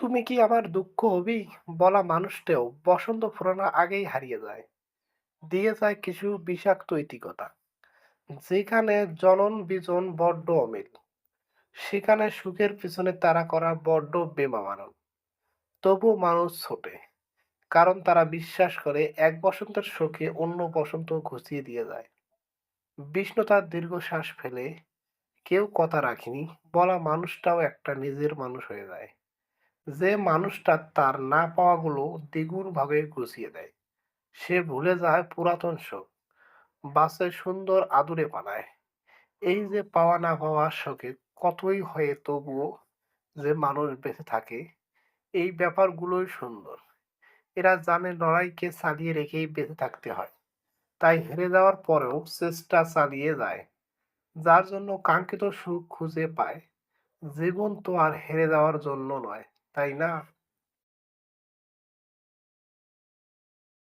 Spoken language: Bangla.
তুমি কি আমার দুঃখ হবি বলা মানুষটাও বসন্ত ফুরানোর আগেই হারিয়ে যায়, দিয়ে যায় কিছু বিষাক্ত ইতিকতা। যেখানে জনন বিজন বড্ড অমিল, সেখানে সুখের পিছনে তাড়া করা বড্ড বেমানান। তবু মানুষ ছোটে, কারণ তারা বিশ্বাস করে এক বসন্তের শোকে অন্য বসন্ত ঘুচিয়ে দিয়ে যায়। বিষ্ণু তার দীর্ঘশ্বাস ফেলে, কেউ কথা রাখেনি বলা মানুষটাও একটা নিজের মানুষ হয়ে যায়। যে মানুষটা তার না পাওয়াগুলো দ্বিগুণ ভাবে গুছিয়ে দেয়। সে ভুলে যায় পুরাতন শোক, বাসে সুন্দর আদুরে পালায়। এই যে পাওয়া না পাওয়ার শোকে কতই হয়ে তবুও যে মানুষ বেঁচে থাকে, এই ব্যাপারগুলোই সুন্দর। এরা জানে লড়াইকে চালিয়ে রেখেই বেঁচে থাকতে হয়, তাই হেরে যাওয়ার পরেও চেষ্টা চালিয়ে যায়। যার জন্য কাঙ্ক্ষিত সুখ খুঁজে পায়। জীবন তো আর হেরে যাওয়ার জন্য নয়, তাই না?